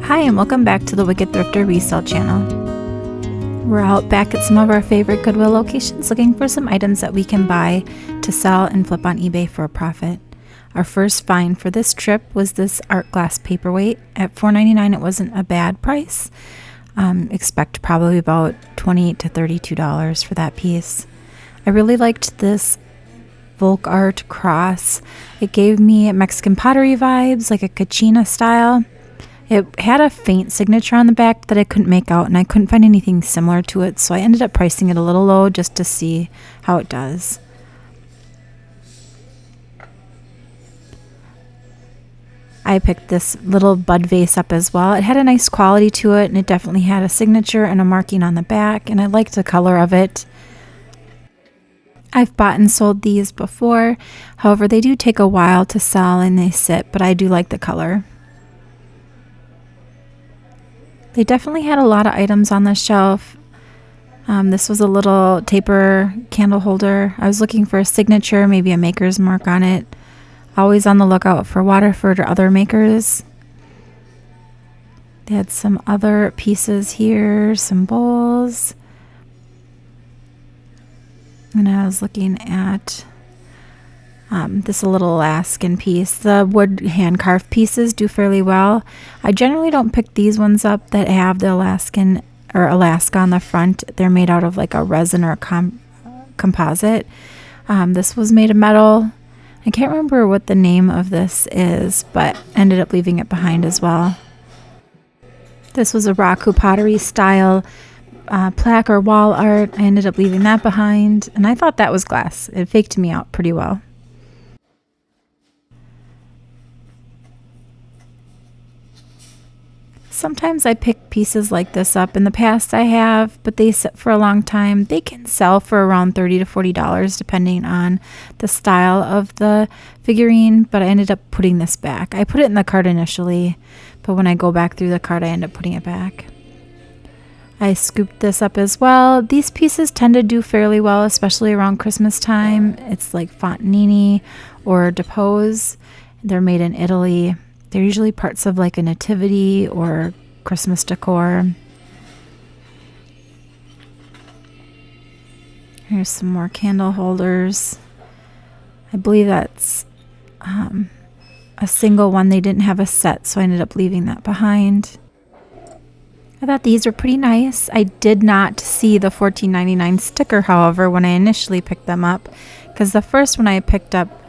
Hi and welcome back to the Wicked Thrifter resale channel. We're out back at some of our favorite Goodwill locations looking for some items that we can buy to sell and flip on eBay for a profit. Our first find for this trip was this art glass paperweight. At $4.99 it wasn't a bad price. Expect probably about $28 to $32 for that piece. I really liked this folk art cross. It gave me Mexican pottery vibes, like a kachina style. It had a faint signature on the back that I couldn't make out, and I couldn't find anything similar to it, so I ended up pricing it a little low just to see how it does. I picked this little bud vase up as well. It had a nice quality to it, and it definitely had a signature and a marking on the back, and I liked the color of it. I've bought and sold these before. However, they do take a while to sell and they sit, but I do like the color. They definitely had a lot of items on the shelf. This was a little taper candle holder. I was looking for a signature, maybe a maker's mark on it. Always on the lookout for Waterford or other makers. They had some other pieces here, some bowls. And I was looking at this little Alaskan piece. The wood hand carved pieces do fairly well. I generally don't pick these ones up that have the Alaskan or Alaska on the front. They're made out of like a resin or a composite. This was made of metal. I can't remember what the name of this is, but ended up leaving it behind as well. This was a Raku pottery style plaque or wall art. I ended up leaving that behind, and I thought that was glass. It faked me out pretty well. Sometimes I pick pieces like this up. In the past I have, but they sit for a long time. They can sell for around $30 to $40 depending on the style of the figurine, but I ended up putting this back. I put it in the cart initially, but when I go back through the cart I end up putting it back. I scooped this up as well. These pieces tend to do fairly well, especially around Christmas time. It's like Fontanini or Depose. They're made in Italy. They're usually parts of like a nativity or Christmas decor. Here's some more candle holders. I believe that's a single one. They didn't have a set, so I ended up leaving that behind. I thought these were pretty nice. I did not see the $14.99 sticker, however, when I initially picked them up, because the first one I picked up,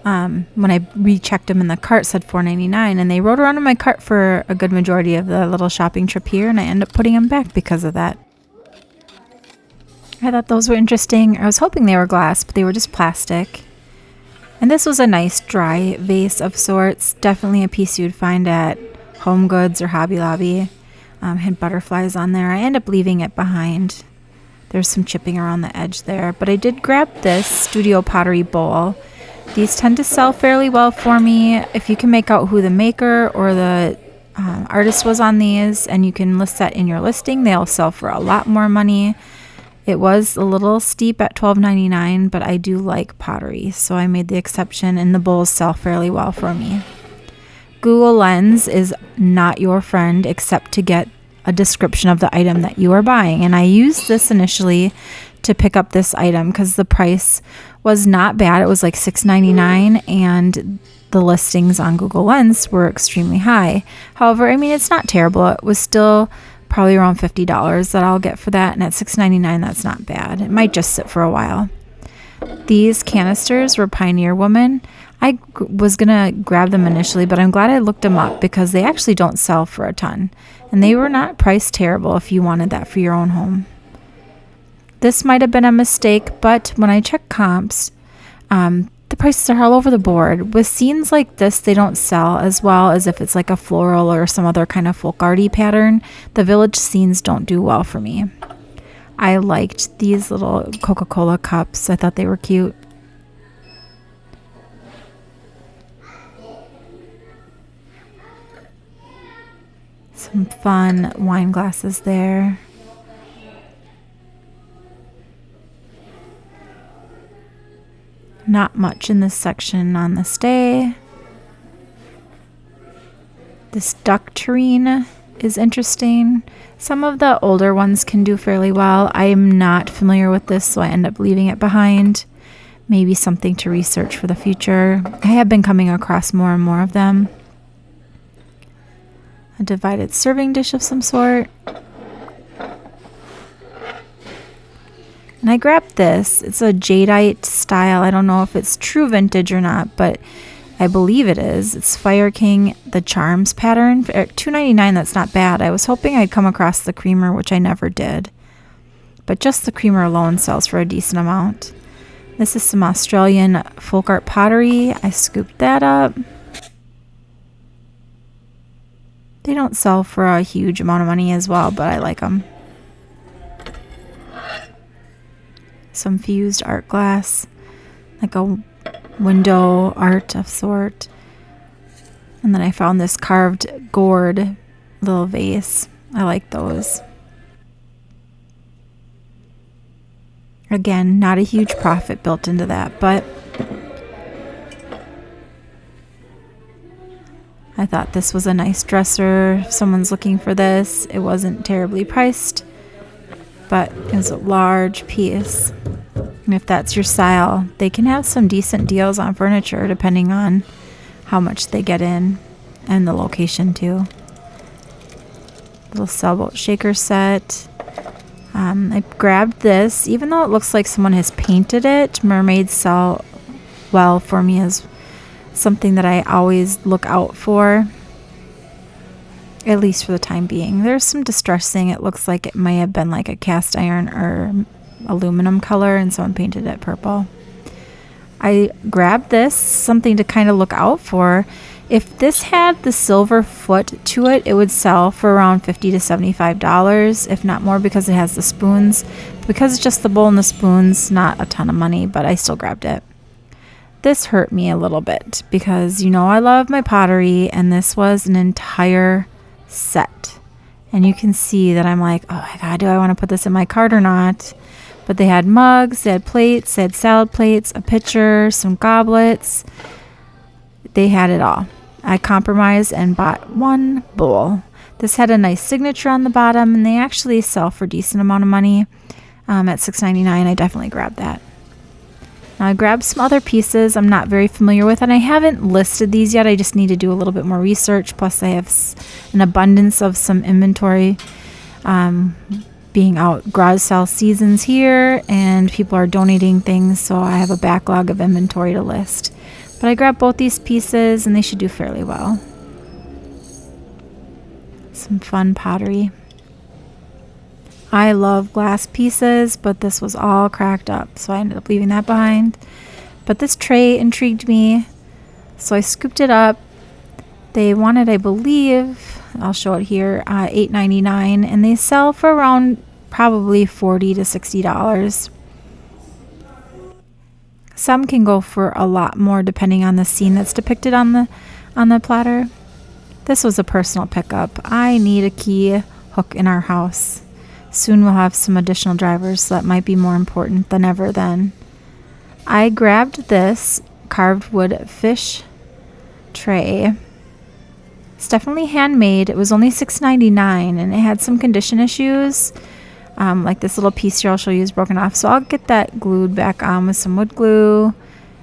when I rechecked them in the cart, said $4.99, and they rode around in my cart for a good majority of the little shopping trip here, and I ended up putting them back because of that. I thought those were interesting. I was hoping they were glass, but they were just plastic. And this was a nice dry vase of sorts. Definitely a piece you'd find at Home Goods or Hobby Lobby. Had butterflies on there. I ended up leaving it behind. There's some chipping around the edge there, but I did grab this Studio Pottery bowl. These tend to sell fairly well for me. If you can make out who the maker or the artist was on these, and you can list that in your listing, they'll sell for a lot more money. It was a little steep at $12.99, but I do like pottery, so I made the exception, and the bowls sell fairly well for me. Google Lens is not your friend except to get a description of the item that you are buying. And I used this initially to pick up this item because the price was not bad. It was like $6.99, and the listings on Google Lens were extremely high. However, I mean, it's not terrible. It was still probably around $50 that I'll get for that. And at $6.99, that's not bad. It might just sit for a while. These canisters were Pioneer Woman. I was going to grab them initially, but I'm glad I looked them up because they actually don't sell for a ton. And they were not priced terrible if you wanted that for your own home. This might have been a mistake, but when I check comps, the prices are all over the board. With scenes like this, they don't sell as well as if it's like a floral or some other kind of folk arty pattern. The village scenes don't do well for me. I liked these little Coca-Cola cups. I thought they were cute. Some fun wine glasses there. Not much in this section on this day. This duck tureen is interesting. Some of the older ones can do fairly well. I am not familiar with this, so I end up leaving it behind. Maybe something to research for the future. I have been coming across more and more of them. A divided serving dish of some sort. And I grabbed this. It's a jadeite style. I don't know if it's true vintage or not, but I believe it is. It's Fire King the Charms pattern. For $2.99, that's not bad. I was hoping I'd come across the creamer, which I never did. But just the creamer alone sells for a decent amount. This is some Australian folk art pottery. I scooped that up. They don't sell for a huge amount of money as well, but I like them. Some fused art glass, like a window art of sort. And then I found this carved gourd little vase. I like those. Again, not a huge profit built into that, but I thought this was a nice dresser. If someone's looking for this, it wasn't terribly priced, but it was a large piece. And if that's your style, they can have some decent deals on furniture depending on how much they get in and the location too. Little sailboat shaker set. I grabbed this, even though it looks like someone has painted it. Mermaids sell well for me as something that I always look out for, at least for the time being. There's some distressing. It looks like it may have been like a cast iron or aluminum color and someone painted it purple. I grabbed this, something to kind of look out for. If this had the silver foot to it, it would sell for around $50 to $75, if not more, because it has the spoons. Because it's just the bowl and the spoons, not a ton of money, but I still grabbed it. This hurt me a little bit because, you know, I love my pottery, and this was an entire set. And you can see that I'm like, oh my God, do I want to put this in my cart or not? But they had mugs, they had plates, they had salad plates, a pitcher, some goblets. They had it all. I compromised and bought one bowl. This had a nice signature on the bottom, and they actually sell for a decent amount of money at $6.99. I definitely grabbed that. Now I grabbed some other pieces I'm not very familiar with, and I haven't listed these yet. I just need to do a little bit more research. Plus I have an abundance of some inventory being out garage sale seasons here, and people are donating things, so I have a backlog of inventory to list. But I grabbed both these pieces, and they should do fairly well. Some fun pottery. I love glass pieces, but this was all cracked up, so I ended up leaving that behind. But this tray intrigued me, so I scooped it up. They wanted, I believe, I'll show it here, $8.99, and they sell for around probably $40 to $60. Some can go for a lot more depending on the scene that's depicted on the platter. This was a personal pickup. I need a key hook in our house. Soon we'll have some additional drivers, so that might be more important than ever then. I grabbed this carved wood fish tray. It's definitely handmade. It was only $6.99, and it had some condition issues. Like this little piece here I'll show you is broken off, so I'll get that glued back on with some wood glue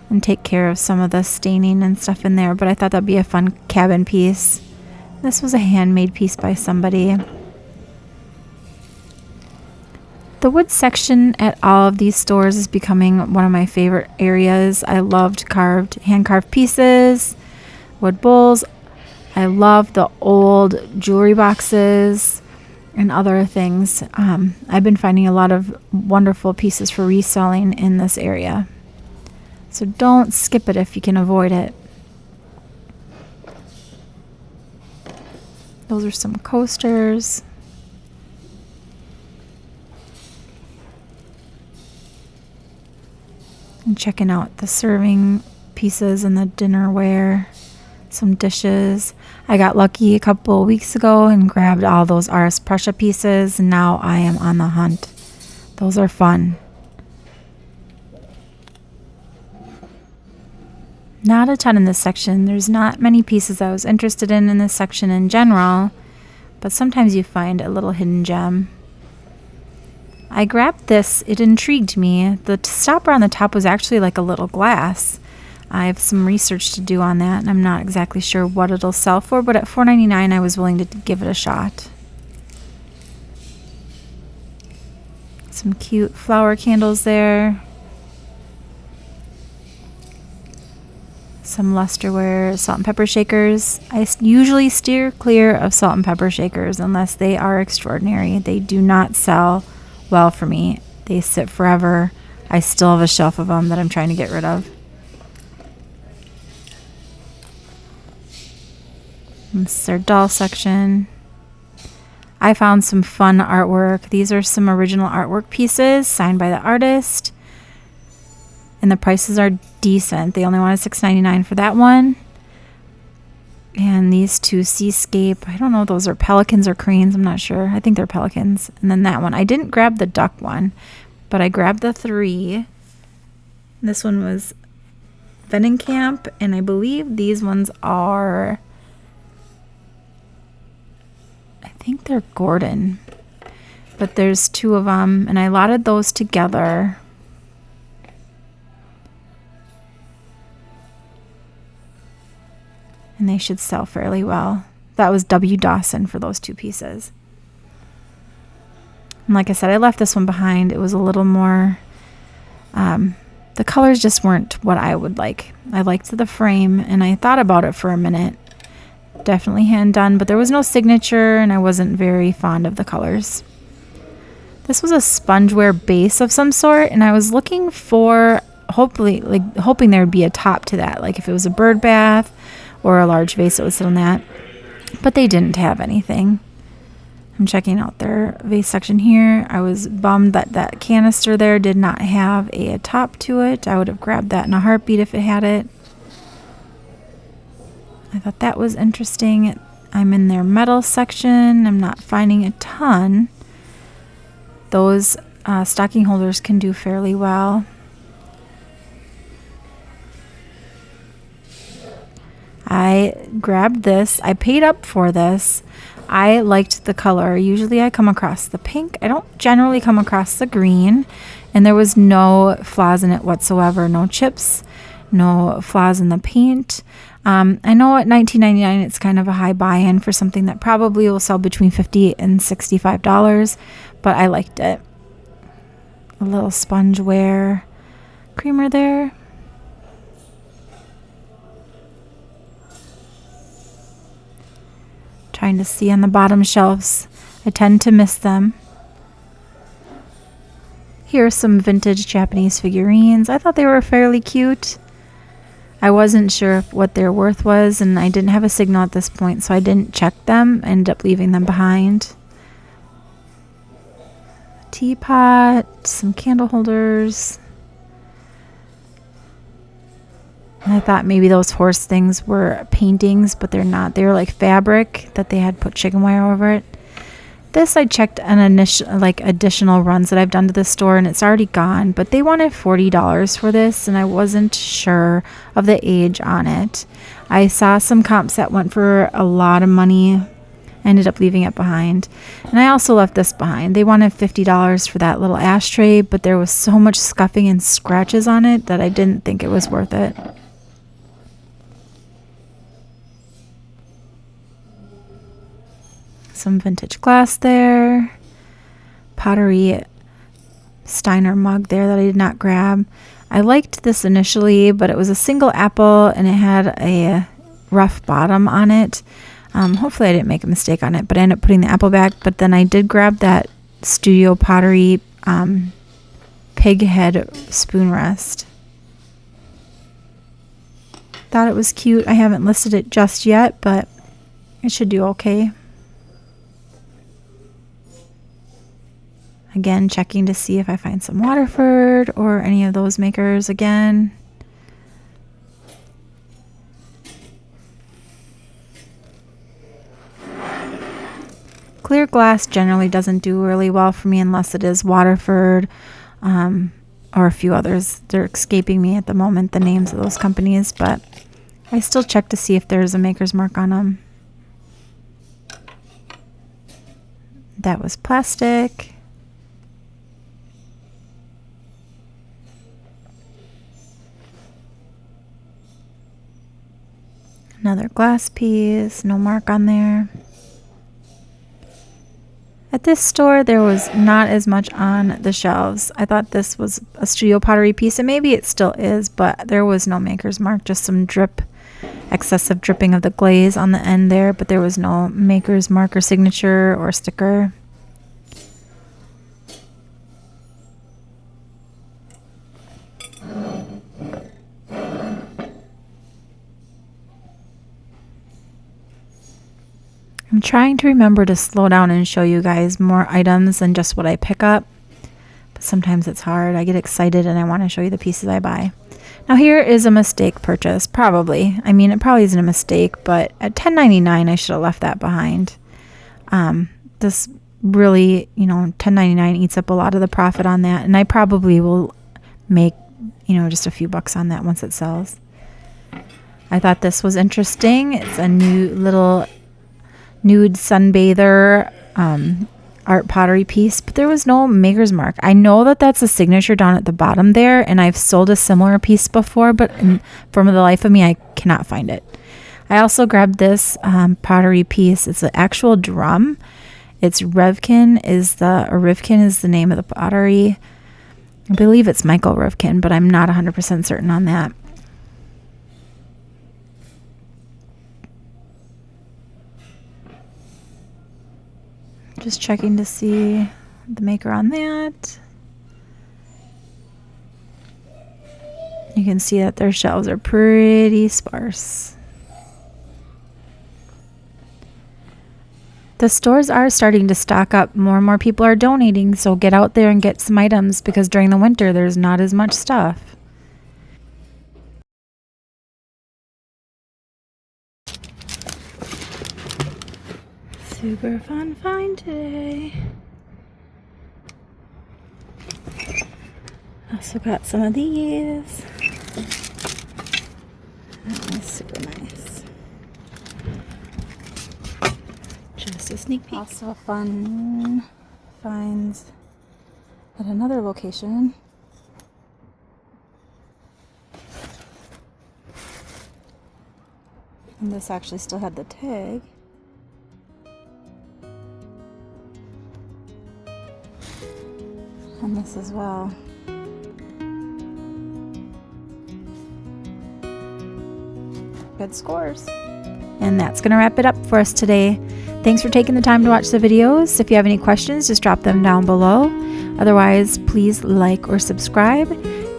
and take care of some of the staining and stuff in there. But I thought that'd be a fun cabin piece. This was a handmade piece by somebody. The wood section at all of these stores is becoming one of my favorite areas. I loved hand-carved pieces, wood bowls. I love the old jewelry boxes and other things. I've been finding a lot of wonderful pieces for reselling in this area. So don't skip it if you can avoid it. Those are some coasters. And checking out the serving pieces and the dinnerware. Some dishes. I got lucky a couple of weeks ago and grabbed all those Ars Prussia pieces, and now I am on the hunt. Those are fun. Not a ton in this section. There's not many pieces I was interested in this section in general, but sometimes you find a little hidden gem. I grabbed this. It intrigued me. The stopper on the top was actually like a little glass. I have some research to do on that, and I'm not exactly sure what it'll sell for, but at $4.99 I was willing to give it a shot. Some cute flower candles there. Some lusterware salt and pepper shakers. I usually steer clear of salt and pepper shakers unless they are extraordinary. They do not sell well for me. They sit forever. I still have a shelf of them that I'm trying to get rid of. This is their doll section. I found some fun artwork. These are some original artwork pieces signed by the artist. And the prices are decent. They only wanted $6.99 for that one. And these two seascape. I don't know if those are pelicans or cranes. I'm not sure. I think they're pelicans. And then that one. I didn't grab the duck one, but I grabbed the three. This one was Camp, and I believe these ones are, I think they're Gordon. But there's two of them, and I lotted those together. And they should sell fairly well. That was W. Dawson for those two pieces. And like I said, I left this one behind. It was a little more, the colors just weren't what I would like. I liked the frame, and I thought about it for a minute. Definitely hand done, but there was no signature, and I wasn't very fond of the colors. This was a spongeware base of some sort, and I was looking for, hoping there would be a top to that, like if it was a bird bath or a large vase that would sit on that, but they didn't have anything. I'm checking out their vase section here. I was bummed that that canister there did not have a top to it. I would have grabbed that in a heartbeat if it had it. I thought that was interesting. I'm in their metal section. I'm not finding a ton. Those stocking holders can do fairly well. I grabbed this. I paid up for this. I liked the color. Usually I come across the pink. I don't generally come across the green. And there was no flaws in it whatsoever. No chips, no flaws in the paint. I know at $19.99 it's kind of a high buy-in for something that probably will sell between $50 and $65, but I liked it. A little spongeware creamer there. Trying to see on the bottom shelves. I tend to miss them. Here are some vintage Japanese figurines. I thought they were fairly cute. I wasn't sure what their worth was, and I didn't have a signal at this point, so I didn't check them. I ended up leaving them behind. Teapot, some candle holders. And I thought maybe those horse things were paintings, but they're not. They were like fabric that they had put chicken wire over it. This I checked an additional runs that I've done to the store, and it's already gone, but they wanted $40 for this, and I wasn't sure of the age on it. I saw some comps that went for a lot of money. I ended up leaving it behind. And I also left this behind. They wanted $50 for that little ashtray, but there was so much scuffing and scratches on it that I didn't think it was worth it. Some vintage glass there. Pottery Steiner mug there that I did not grab. I liked this initially, but it was a single apple and it had a rough bottom on it. Hopefully I didn't make a mistake on it, but I ended up putting the apple back. But then I did grab that Studio Pottery pig head spoon rest. Thought it was cute. I haven't listed it just yet, but it should do okay. Again, checking to see if I find some Waterford or any of those makers again. Clear glass generally doesn't do really well for me unless it is Waterford or a few others. They're escaping me at the moment, the names of those companies, but I still check to see if there's a maker's mark on them. That was plastic. Another glass piece, no mark on there. At this store, there was not as much on the shelves. I thought this was a studio pottery piece, and maybe it still is, but there was no maker's mark, just some drip, excessive dripping of the glaze on the end there, but there was no maker's mark or signature or sticker. I'm trying to remember to slow down and show you guys more items than just what I pick up. But sometimes it's hard. I get excited and I want to show you the pieces I buy. Now here is a mistake purchase, probably. I mean, it probably isn't a mistake, but at $10.99 I should have left that behind. This really, $10.99 eats up a lot of the profit on that. And I probably will make, just a few bucks on that once it sells. I thought this was interesting. It's a new little nude sunbather art pottery piece, but there was no maker's mark. I know that that's a signature down at the bottom there, and I've sold a similar piece before, but for the life of me, I cannot find it. I also grabbed this pottery piece. It's an actual drum. It's Rivkin is the name of the pottery. I believe it's Michael Rivkin, but I'm not 100% certain on that. Just checking to see the maker on that. You can see that their shelves are pretty sparse. The stores are starting to stock up. More and more people are donating, so get out there and get some items because during the winter there's not as much stuff. Super fun find today. Also got some of these. That was super nice. Just a sneak peek. Also fun finds at another location. And this actually still had the tag. And this as well. Good scores. And that's going to wrap it up for us today. Thanks for taking the time to watch the videos. If you have any questions, just drop them down below. Otherwise, please like or subscribe.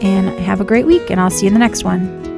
And have a great week, and I'll see you in the next one.